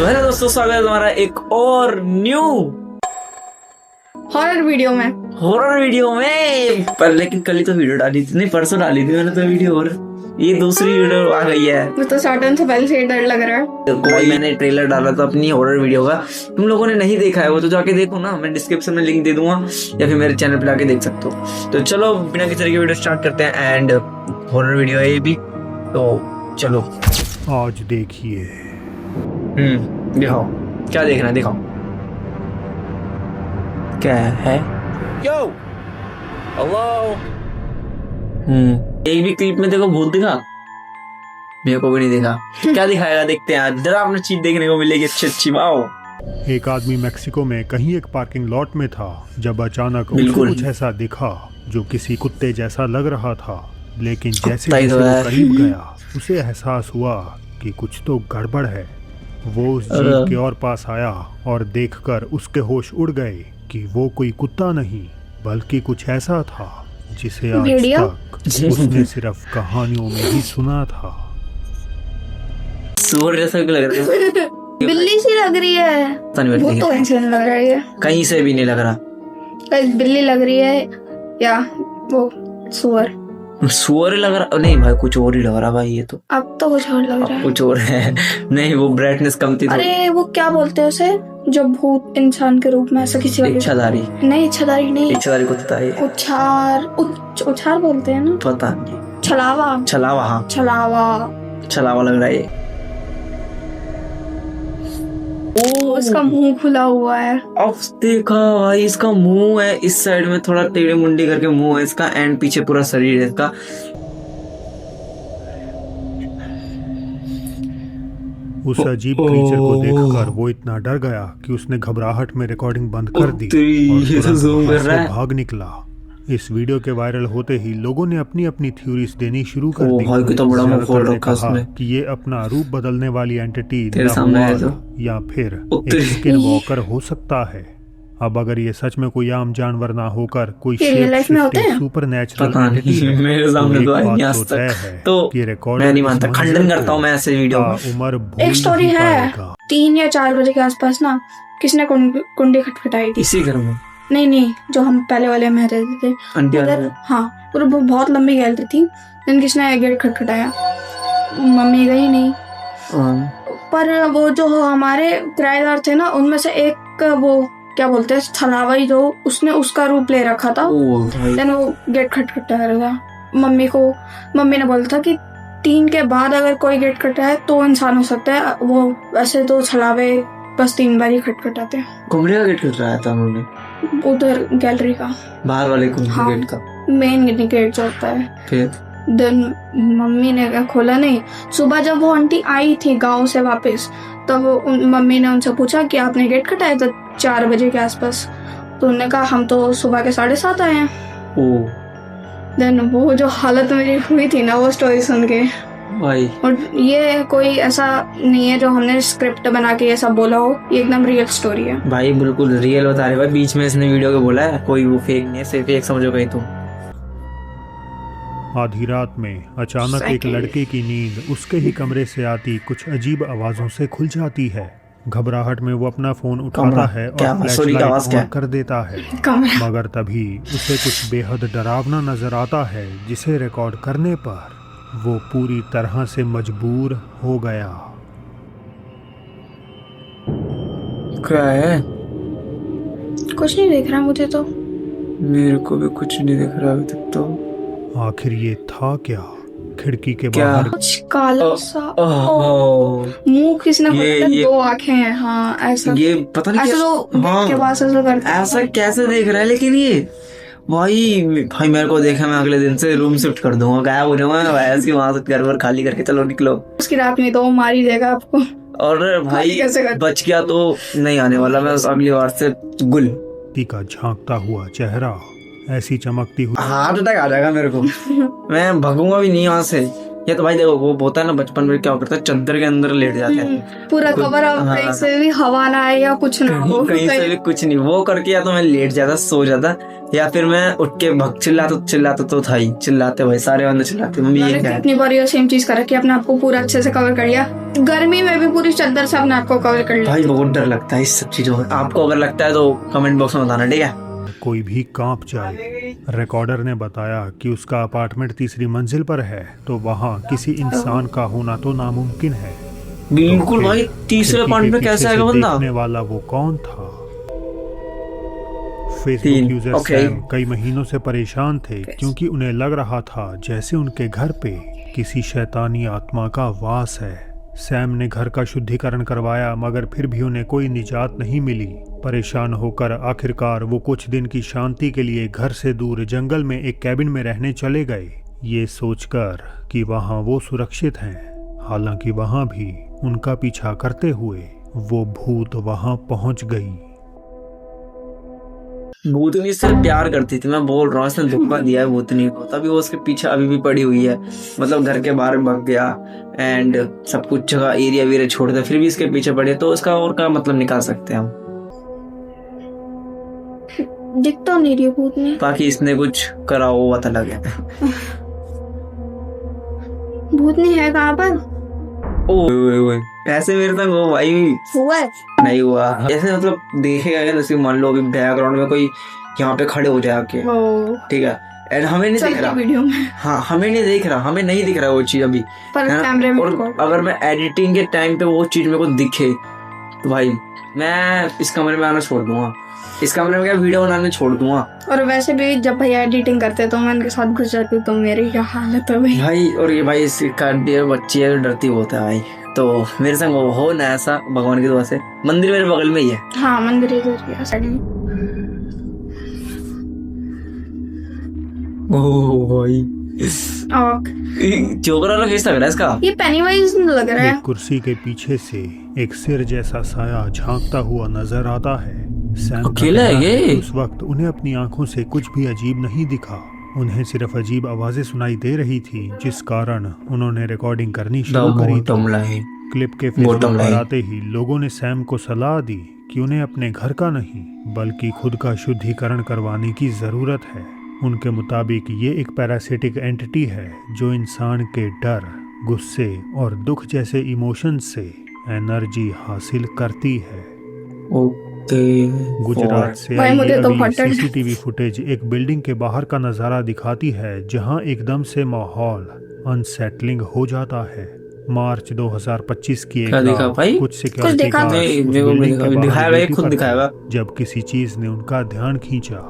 तो हेलो दोस्तों, स्वागत है तुम्हारा एक और न्यू हॉरर वीडियो में। पर लेकिन कल ही तो वीडियो डाली थी, नहीं परसों डाली थी मैंने तो वीडियो, और ये दूसरी वीडियो आ गई है। मुझे तो स्टार्टिंग से पहले से डर लग रहा है। भाई मैंने ट्रेलर डाला था अपनी हॉरर वीडियो का, तुम लोगों ने नहीं देखा है वो तो जाके देखो ना, मैं डिस्क्रिप्शन में लिंक दे दूंगा या फिर मेरे चैनल पे जाके देख सकते हो। तो चलो बिना किसी तरह की वीडियो स्टार्ट करते हैं, एंड हॉरर वीडियो है ये भी, तो चलो आज देखिए। दिखाओ क्या देखना है, दिखाओ क्या है। यो हेलो। एक भी क्लिप में देखो भूत दिखा, मेरे को भी नहीं दिखा। क्या दिखाएगा देखते हैं आज, डरावनी चीज देखने को मिलेगी अच्छी। वाओ। एक आदमी मैक्सिको में कहीं एक पार्किंग लॉट में था जब अचानक उसे कुछ ऐसा दिखा जो किसी कुत्ते जैसा लग रहा था, लेकिन जैसे जैसे वो करीब गया उसे एहसास हुआ कि कुछ तो गड़बड़ है। वो उस जीव के और पास आया और देखकर उसके होश उड़ गए कि वो कोई कुत्ता नहीं बल्कि कुछ ऐसा था जिसे आज तक उसने सिर्फ कहानियों में ही सुना था। सुअर जैसा लग रहा है, बिल्ली सी लग रही है। वो तो ऐसे नहीं लग रही है, कहीं से भी नहीं लग रहा। बिल्ली लग रही है या वो सुअर लग रहा नहीं भाई, कुछ और ही लग रहा भाई। ये तो अब तो कुछ और लग रहा है, कुछ और है। नहीं वो ब्राइटनेस कम थी। अरे वो क्या बोलते हैं उसे, जब भूत इंसान के रूप में ऐसा किसी इच्छाधारी नहीं, इच्छाधारी कुत्ता है। उछार बोलते हैं ना, पता नहीं। छलावा हाँ छलावा लग रहा है ये। उसका मुंह खुला हुआ है। अब देखा भाई, इसका मुंह है इस साइड में, थोड़ा टेढ़े मुंडी करके मुंह है इसका, एंड पीछे पूरा शरीर है इसका। उस अजीब क्रीचर को देखकर वो इतना डर गया कि उसने घबराहट में रिकॉर्डिंग बंद कर दी और भाग निकला। इस वीडियो के वायरल होते ही लोगों ने अपनी अपनी थ्योरीज देनी शुरू कर दी। ज्यादातर ने कहा कि ये अपना रूप बदलने वाली एंटिटी या फिर एक स्किन वॉकर हो सकता है। अब अगर ये सच में कोई आम जानवर ना होकर कोई सुपर नेचुरल मेरे सामने तो नहीं आज तक, तो मैं नहीं मानता, खंडन करता हूँ मैं ऐसे वीडियो। एक स्टोरी है, 3 या 4 बजे के आसपास ना किसने कुंडी खटखटाई थी इसी घर में। नहीं, जो हम पहले वाले में रहते थे। हाँ, और वो बहुत लंबी गैलरी थी, लेकिन किसने गेट खटखटाया, मम्मी गई नहीं। पर वो जो हमारे किराएदार थे ना, उनमें से एक वो क्या बोलते हैं छलावाई, जो उसने उसका रूप ले रखा था। देन वो गेट खटखटा रहा था। मम्मी ने बोला था कि 3 के बाद अगर कोई गेट खटखटाए तो इंसान हो सकता है। वो वैसे तो छलावे बस 3 बार ही खटखटाते हैं। कमरे का गेट खटखटाया था उन्होंने, उधर गैलरी का बाहर वाले गेट का मेन गेट जो होता है। फिर देन मम्मी ने खोला नहीं। सुबह जब वो आंटी आई थी गांव से वापस, तब मम्मी ने उनसे पूछा कि आपने गेट खटाया था 4 बजे के आसपास, तो उन्होंने कहा हम तो सुबह के 7:30 आए हैं। देन वो जो हालत मेरी हुई थी ना वो स्टोरी सुन के भाई, और ये कोई ऐसा नहीं है जो हमने स्क्रिप्ट बना के ये सब बोला हो, ये एकदम रियल स्टोरी है भाई, बिल्कुल रियल बता रहे भाई। बीच में इसने वीडियो के बोला है, कोई वो फेक नहीं है, सिर्फ एक समझो गई तुम। आधी रात में अचानक एक लड़के की नींद उसके ही कमरे से आती कुछ अजीब आवाजों से खुल जाती है। घबराहट में वो अपना फोन उठाता है और फ्लैशलाइट ऑन कर देता है, मगर तभी उसे कुछ बेहद डरावना नजर आता है, जिसे रिकॉर्ड करने पर वो पूरी तरह से मजबूर हो गया। क्या है? कुछ नहीं दिख रहा मुझे तो। मेरे को भी कुछ नहीं दिख रहा अभी तक तो। आखिर ये था क्या? खिड़की के बाहर कुछ काला सा मुंह, किसने बोला 2 आंखें हैं। हाँ ऐसा, ये पता नहीं ऐसा कैसे देख रहा है। लेकिन ये भाई मेरे को देखा, मैं अगले दिन से रूम शिफ्ट कर दूंगा, गायब हो जाऊंगा ऐसे, वहां से घर खाली करके चलो निकलो। उसकी रात में तो मार ही देगा आपको। और भाई बच गया तो नहीं आने वाला मैं अगली बार से। गुल का झांकता हुआ चेहरा, ऐसी चमकती हुई हार्ट अटैक आ जाएगा मेरे को। मैं भगूंगा भी नहीं यहाँ से, या तो भाई देखो वो होता है ना बचपन में क्या करता है, चादर के अंदर लेट जाते हैं पूरा कवर अप, हाँ। कहीं से भी हवा ना आए या कुछ ना हो, कहीं से भी कुछ नहीं वो करके, या तो मैं लेट जाता सो जाता, या फिर मैं उठ के भग चिल्लाता तो था ही, चिल्लाते भाई सारे बंदे चिल्लाते, मम्मी ये क्या है। कितनी बार ये सेम चीज कर रखी है, अपने आप को पूरा अच्छे से कवर कर लिया, गर्मी में भी पूरी चादर से अपने आप को कवर कर लिया। भाई बहुत डर लगता है इस सब चीजों में। आपको अगर लगता है तो कमेंट बॉक्स में बताना, ठीक है। कोई भी कांप जाए। रिकॉर्डर ने बताया कि उसका अपार्टमेंट तीसरी मंजिल पर है, तो वहाँ किसी इंसान का होना तो नामुमकिन है। बिल्कुल तो भाई, तीसरे पॉइंट में कैसे आएगा बंदा। देखने वाला वो कौन था? फेसबुक 3 यूजर सैम कई महीनों से परेशान थे क्योंकि उन्हें लग रहा था जैसे उनके घर पे किसी शैतानी आत्मा का वास है। सैम ने घर का शुद्धिकरण करवाया मगर फिर भी उन्हें कोई निजात नहीं मिली। परेशान होकर आखिरकार वो कुछ दिन की शांति के लिए घर से दूर जंगल में एक कैबिन में रहने चले गए, ये सोचकर कि वहाँ वो सुरक्षित हैं। हालांकि वहाँ भी उनका पीछा करते हुए वो भूत वहाँ पहुँच गई। भूतनी से प्यार करती थी, मैं बोल रहा हूँ इसने धोखा दिया है भूतनी को, तभी वो उसके पीछे अभी भी पड़ी हुई है। मतलब घर के बाहर भाग गया एंड सब कुछ जगह एरिया वेरिया छोड़ दिया, फिर भी इसके पीछे पड़े, तो उसका और क्या मतलब निकाल सकते हैं हम। दिखता नहीं रही भूतनी, ताकि इसने कुछ करा हो वो पता लगे। भूतनी है कहाँ पर? ओए ऐसे मेरे तक वो भाई हुआ है? नहीं हुआ ऐसे, मतलब देखेगा क्या, जैसे मान लो अभी बैकग्राउंड में कोई यहाँ पे खड़े हो जाए के, ठीक है, एंड हमें नहीं दिख रहा वीडियो में, हाँ हमें नहीं दिख रहा, हमें नहीं दिख रहा वो चीज अभी, पर कैमरे में। और अगर मैं एडिटिंग के टाइम पे वो चीज मेरे को दिखे तो भाई मैं इस कमरे में आना छोड़ दूंगा, इस कमरे में क्या वीडियो बनाने छोड़ दूंगा। और वैसे भी जब भैया एडिटिंग करते तो मैं उनके साथ घुस जाती हूँ, तो मेरी क्या हालत है भाई। और ये भाई इसका बच्ची है डरती बहुत है भाई, तो मेरे संग वो हो ना ऐसा, भगवान की दुआ से। मंदिर मेरे बगल में ही है। हाँ मंदिर इधर साइड में। ओह भाई जोकर वाला फेस लग रहा है इसका, ये पेनीवाइज लग रहा है। एक कुर्सी के पीछे से एक सिर जैसा साया झांकता हुआ नजर आता है। सैम अकेला है ये? उस वक्त उन्हें अपनी आंखों से कुछ भी अजीब नहीं दिखा, उन्हें सिर्फ अजीब आवाजें सुनाई दे रही थी, जिस कारण उन्होंने रिकॉर्डिंग करनी शुरू करी थी। क्लिप के फेसबुक पर आते ही लोगों ने सैम को सलाह दी कि उन्हें अपने घर का नहीं बल्कि खुद का शुद्धिकरण करवाने की जरूरत है। उनके मुताबिक ये एक पैरासिटिक एंटिटी है जो इंसान के डर, गुस्से और दुख जैसे इमोशन से एनर्जी हासिल करती है। गुजरात से आई सीसीटीवी फुटेज एक बिल्डिंग के बाहर का नजारा दिखाती है जहां एकदम से माहौल अनसेटलिंग हो जाता है। मार्च 2025 की एक रात कुछ सिक्योरिटी गार्ड जब किसी चीज ने उनका ध्यान खींचा,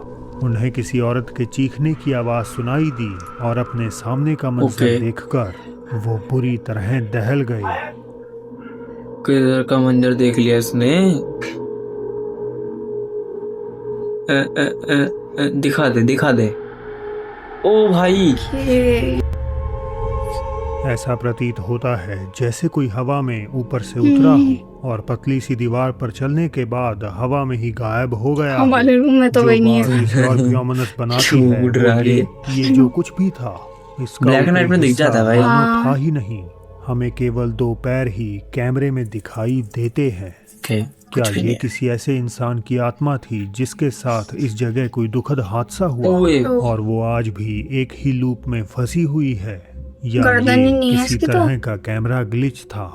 उन्हें किसी औरत के चीखने की आवाज सुनाई दी और अपने सामने का मंजर देखकर वो बुरी तरह दहल गए। किधर का मंजर देख लिया इसने? दिखा दे। ओ भाई ऐसा प्रतीत होता है जैसे कोई हवा में ऊपर से उतरा हो और पतली सी दीवार पर चलने के बाद हवा में ही गायब हो गया। हमारे रूम में तो वही नहीं है। और व्योमनस बनाती है ये जो कुछ भी था इसका ब्लैक एंड व्हाइट में दिख जाता है भाई। था ही नहीं, हमें केवल 2 पैर ही कैमरे में दिखाई देते हैं। क्या ये किसी ऐसे इंसान की आत्मा थी जिसके साथ इस जगह कोई दुखद हादसा हुआ और वो आज भी एक ही लूप में फंसी हुई है, या ये किसी तरह का कैमरा ग्लिच था?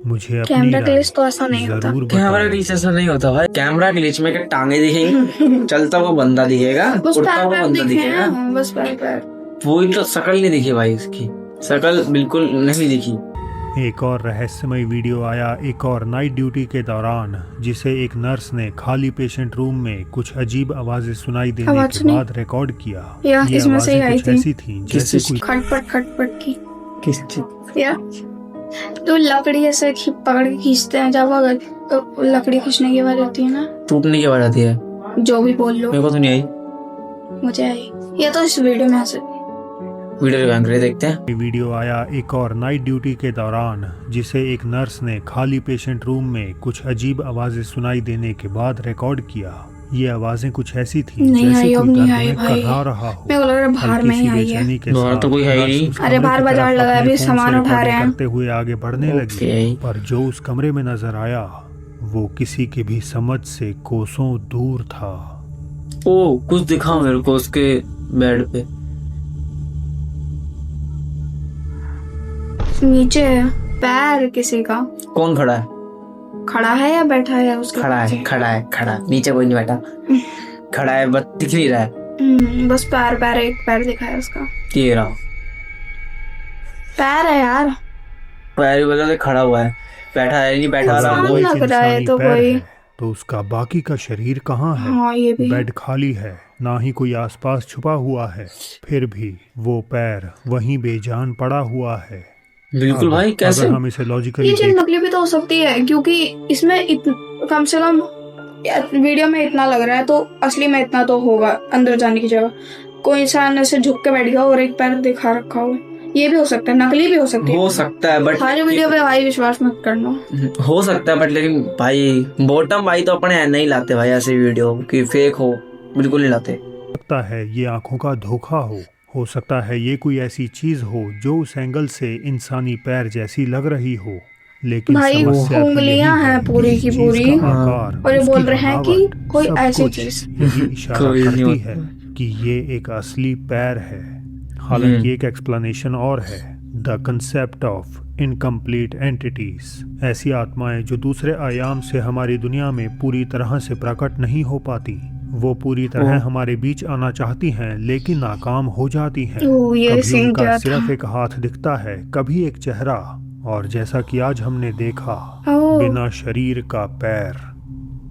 मुझे कैमरा ग्लिच तो ऐसा नहीं होता। कैमरा ग्लिच ऐसा नहीं होता भाई। कैमरा ग्लिच में क्या टांगे दिखेंगी, चलता हुआ बंदा दिखेगा, उड़ता हुआ बंदा दिखेगा, बस पैर। वो तो शकल नहीं दिखी भाई, इसकी शकल बिल्कुल नहीं दिखी। एक और रहस्यमय वीडियो आया एक और नाइट ड्यूटी के दौरान, जिसे एक नर्स ने खाली पेशेंट रूम में कुछ अजीब आवाजें सुनाई देने के बाद रिकॉर्ड किया। ये इसमें से आई थी। ऐसी थी जैसे कोई खटपट की। किस चीज? या तो लकड़ी ऐसे पकड़ के खींचते हैं, जब अगर तो लकड़ी खींचने की आवाज आती है ना, टूटने की आवाज आती है। जो भी बोल लो, मेरे को तो नहीं आई। मुझे आई। ये तो इस वीडियो में ऐसे वीडियो देखते हैं। वीडियो आया एक और नाइट ड्यूटी के दौरान, जिसे एक नर्स ने खाली पेशेंट रूम में कुछ अजीब आवाजें सुनाई देने के बाद रिकॉर्ड किया। ये आवाजें कुछ ऐसी थी नहीं जैसे आई, अब कोई नहीं दर्द आई में भाई। कर्रा रहा हो। मेरे को लग रहा है बाहर हल्की में ही सी आई है। बेचैनी के बाहर साथ तो कोई है ही नहीं। उस अरे कमरे बाहर की बाजार तरफ लगा है, अपने अभी फोन सामान से उठा रहे रिकॉर्डिंग हैं। करते हुए आगे बढ़ने लगी। ओके। पर जो उस कमरे में नजर आया वो किसी के भी समझ से कोसों दूर था। ओ कुछ दिखा मेरे को उसके बेड पे। नीचे है पैर किसी का। कौन खड़ा है? खड़ा है या बैठा है उसके खड़ा है, पीछे? खड़ा है, खड़ा। नीचे कोई नहीं बैठा, खड़ा है, बस दिख नहीं रहा है। बस पैर पैर, एक पैर दिखा है उसका। ये रहा पैर है यार। पैर की वजह से खड़ा हुआ है, बैठा है नहीं, बैठा अगर रहा इंसान वो वो। एक लग रहा है इंसानी तो पैर कोई। है तो उसका बाकी का शरीर कहाँ है? हाँ ये भी है। बेड खाली है, ना ही कोई आसपास छुपा हुआ है, फिर भी वो पैर वहीं बेजान पड़ा हुआ है। बिल्कुल भाई, कैसे? अगर हम इसे लॉजिकली ये चीज नकली भी तो हो सकती है, क्योंकि इसमें कम से कम वीडियो में इतना लग रहा है, तो असली में इतना तो होगा अंदर जाने की जगह। कोई इंसान ऐसे झुक के बैठ गया और एक पैर दिखा रखा हो, ये भी हो सकता है, नकली भी हो सकती है। हो सकता है बट हर वीडियो पे भाई विश्वास मत करना। हो सकता है बट लेकिन भाई बॉटम भाई तो अपने नहीं लाते भाई ऐसे वीडियो कि फेक हो, बिल्कुल नहीं लाते। सकता है ये आंखों का धोखा हो सकता है ये कोई ऐसी चीज हो जो उस एंगल से इंसानी पैर जैसी लग रही हो, लेकिन भाई समस्या तो उंगलियां यही हैं है पूरी कि की इस चीज पूरी, का आकार, और ये उसकी बोल रहे हैं कि बनावट, कोई सब ऐसी कुछ चीज। यही इशारा कोई नहीं करती होता। है कि ये एक असली पैर है। हालांकि एक एक्सप्लेनेशन और है, the concept of incomplete entities, ऐसी आत्माएं जो दूसरे आयाम से हमारी दुनिया में पूरी तरह से प्रकट नहीं हो पाती। वो पूरी तरह हमारे बीच आना चाहती हैं लेकिन नाकाम हो जाती हैं। ओह, ये कभी सीन उनका क्या सिर्फ था? एक हाथ दिखता है, कभी एक चेहरा, और जैसा कि आज हमने देखा, ओह। बिना शरीर का पैर।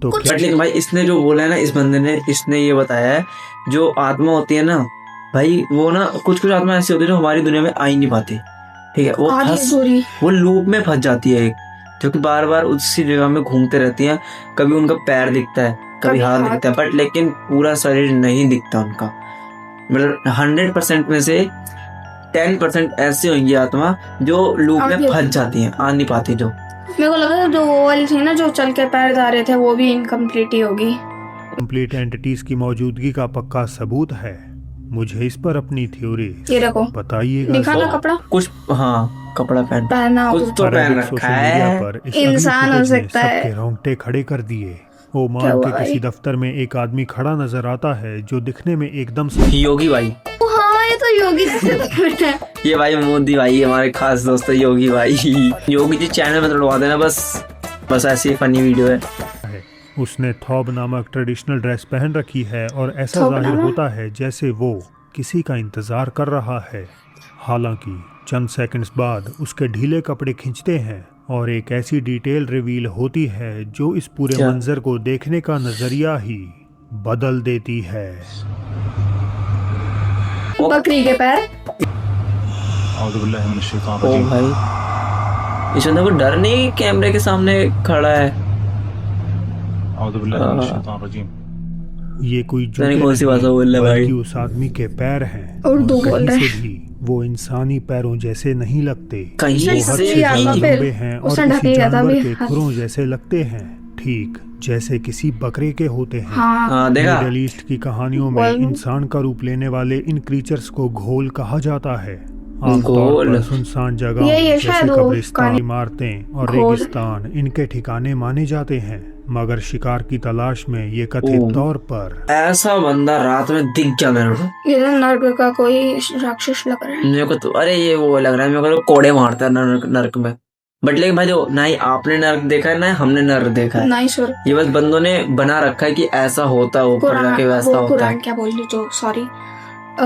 तो क्या बट लेकिन भाई इसने जो बोला है ना, इस बंदे ने, इसने ये बताया है जो आत्मा होती है ना भाई, वो ना कुछ आत्मा ऐसी होती है जो हमारी दुनिया में आ ही नहीं पाती। ठीक है, वो लूप में फंस जाती है एक, जो कि बार बार उसी जगह में घूमते रहती हैं। कभी उनका पैर दिखता है, कभी हाथ दिखता है, बट लेकिन पूरा शरीर नहीं दिखता उनका। मतलब 100% में से 10% ऐसी होंगी आत्मा जो लूप में फंस जाती हैं, आ नहीं पाती। जो मेरे को लगा जो वो वाली थी ना जो चल के पैर जा रहे थे, वो भी इनकम्प्लीट ही होगी। कंप्लीट एंटिटीज की मौजूदगी का पक्का सबूत है। मुझे इस पर अपनी थ्योरी ये देखो, बताइएगा। दिखा ना कपड़ा, कुछ हाँ कपड़ा पहना कुछ तो पहन रखा सोशल मीडिया है। पर इस इंसान अगली हो फुटेज ने सकता है। सबके रोंगटे खड़े कर दिए। ओमान क्या के हुआ किसी भाई? दफ्तर में एक आदमी खड़ा नजर आता है जो दिखने में एकदम योगी भाई, हाँ ये तो योगी जैसे लग रहा है। ये भाई मोदी भाई हमारे खास दोस्त है योगी भाई। योगी जी चैनल में तोड़वा देना, बस ऐसी फनी वीडियो है। उसने थौब नामक ट्रेडिशनल ड्रेस पहन रखी है और ऐसा थौब जाहिर नामक? होता है जैसे वो किसी का इंतजार कर रहा है। हालांकि चंद सेकंड्स बाद उसके ढीले कपड़े खींचते हैं और एक ऐसी डिटेल रिवील होती है जो इस पूरे क्या? मंजर को देखने का नजरिया ही बदल देती है। बकरी के पैर। ओ भाई, इस बंदे को डर नहीं कैमरे के सामने खड़ा है? ये कोई जाने कौन सी भाषा बोल रहा है भाई? बल्कि उस आदमी के पैर हैं उर्दू और बोल कहीं रहा से भी वो इंसानी पैरों जैसे नहीं लगते। कहीं वो से हद से या ज्यादा फिर लंबे हैं और उसने किसी ढकेला था जानवर भी के हाथ। खुरों जैसे लगते हैं, ठीक जैसे किसी बकरे के होते हैं। हाँ देखा? मिडल ईस्ट की कहानियों में इंसान का रूप लेने वाले इन क्रीचर्स को घोल कहा जाता है। आमतौर पर सुनसान जगहों ये जैसे शायद वो कब्रिस्तान, कहानी- इमारतें और घोल। रेगिस्तान इनके ठिकाने माने जाते हैं। मगर शिकार की तलाश में ये कथित ओह। तौर पर ऐसा बंदा रात में दिख गया मेरे को। ये तो नर्क का कोई राक्षस लग रहा है। मेरे को तो अरे ये वो लग रहा है, मेरे को कोड़े मारता है नर्क में। बट लेकिन भाई जो ना ही आपने नर्क देखा है ना ही हमने नर्क देखा है। नाइस। और ये बस बंदों ने बना रखा है कि ऐसा होता है, ऊपर जाके वैसा वो होता कुरान है। क्या बोल रही जो सॉरी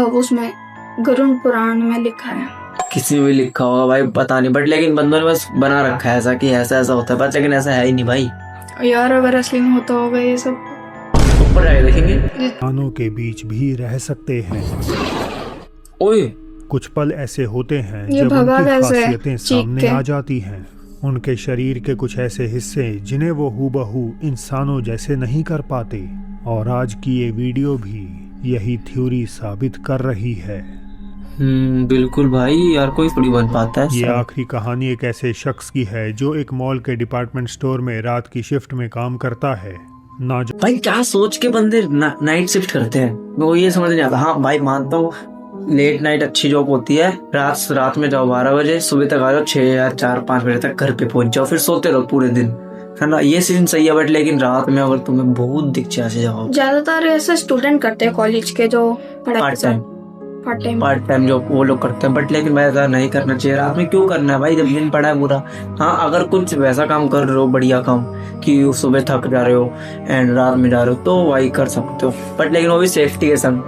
उसमें गरुड़ पुराण में लिखा है। किसी में भी लिखा होगा भाई, पता नहीं, बट लेकिन बंदों ने बस बना रखा है ऐसा कि ऐसा ऐसा होता है, बस लेकिन ऐसा है ही नहीं भाई। यार अगर असली में होता होगा ये सब। ऊपर जाके देखेंगे। इंसानों के बीच भी रह सकते हैं। ओए कुछ पल ऐसे होते हैं ये जब भगा उनकी कैसे खासियतें चीख सामने के? आ जाती हैं। उनके शरीर के कुछ ऐसे हिस्से जिन्हें वो हूबहू इंसानों जैसे नहीं कर पाते, और आज की ये वीडियो भी यही थ्योरी साबित कर रही है। बिल्कुल भाई, यार कोई थोड़ी बन पाता है ये सब। आखिरी कहानी एक ऐसे शख्स की है जो एक मॉल के डिपार्टमेंट स्टोर में रात की शिफ्ट में काम करता है। ना भाई क्या सोच के बंदे नाइट शिफ्ट करते हैं, वो ये समझ नहीं आता। हाँ भाई मानता हूँ लेट नाइट अच्छी जॉब होती है, रात में जाओ 12 बजे, सुबह तक आ जाओ 6 या 4-5 बजे तक घर पे पहुंच जाओ, फिर सोते रहो पूरे दिन, है ना, ये सीन सही है। बट लेकिन रात में अगर तुम्हें बहुत दिक्कत से जाओ, ज्यादातर ऐसे स्टूडेंट करते हैं कॉलेज के जो पार्ट टाइम जो वो लोग करते हैं। बट लेकिन मैं ऐसा नहीं करना चाहिए, रात में क्यों करना है भाई जब दिन पड़ा है पूरा। हाँ अगर कुछ वैसा काम कर रहे हो, बढ़िया काम कि सुबह थक जा रहे हो एंड रात में जा रहे हो, तो वही कर सकते हो, बट लेकिन वो भी सेफ्टी के संग।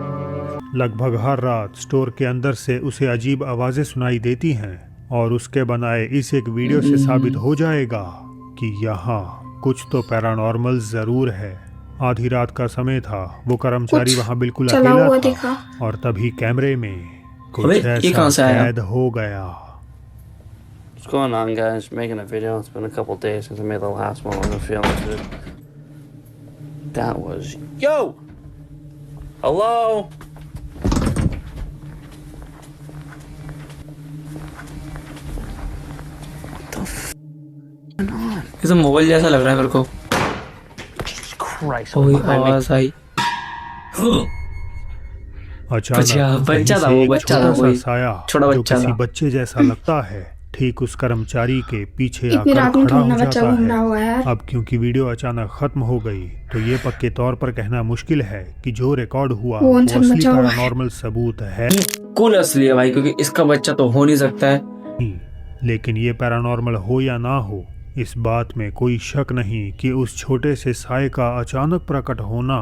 लगभग हर रात स्टोर के अंदर से उसे अजीब आवाजें सुनाई देती हैं और उसके बनाए इस एक वीडियो से साबित हो जाएगा कि यहाँ कुछ तो पैरानॉर्मल जरूर है। आधी रात का समय था, वो कर्मचारी वहाँ बिल्कुल अकेला था और तभी कैमरे में कुछ ऐसा कैद हो गया। What's going on, guys? Making a video. It's been a couple days since I made the last one. I'm feeling good. That was yo. Hello. ये मोबाइल जैसा लग रहा है मेरे को। कोई आवाज आई, अचानक बच्चा था वो, बच्चा था कोई साया छोटा जो बच्चा किसी था। बच्चे जैसा लगता है ठीक उस कर्मचारी के पीछे आकर खड़ा हो जाता है। अब क्योंकि वीडियो अचानक खत्म हो गई तो ये पक्के तौर पर कहना मुश्किल है कि जो रिकॉर्ड हुआ वो असली पैरानॉर्मल सबूत है। कुल असली है भाई, क्योंकि इसका बच्चा तो हो नहीं सकता है। लेकिन ये पैरानॉर्मल हो या ना हो, इस बात में कोई शक नहीं कि उस छोटे से साए का अचानक प्रकट होना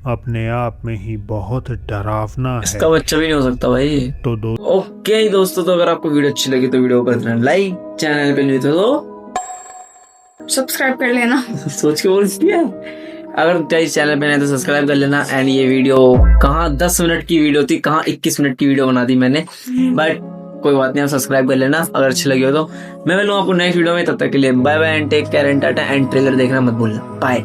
अपने आप में ही बहुत डरावना है। इसका बच्चा भी नहीं हो सकता भाई। तो ओके दोस्तों, तो अगर आपको वीडियो अच्छी लगी तो वीडियो को कर देना लाइक, चैनल पे नहीं तो सब्सक्राइब कर लेना। सोच के बोल दिया। अगर चैनल पे नहीं तो सब्सक्राइब कर लेना। एंड ये वीडियो कहाँ 10 मिनट की वीडियो थी, कहाँ 21 मिनट की वीडियो बना दी मैंने, बट कोई बात नहीं, आप सब्सक्राइब कर लेना अगर अच्छी लगी हो तो। मैं मिलूंगा आपको नेक्स्ट वीडियो में, तब तक के लिए bye bye and take care and tata and trailer देखना मत भूलना। बाय।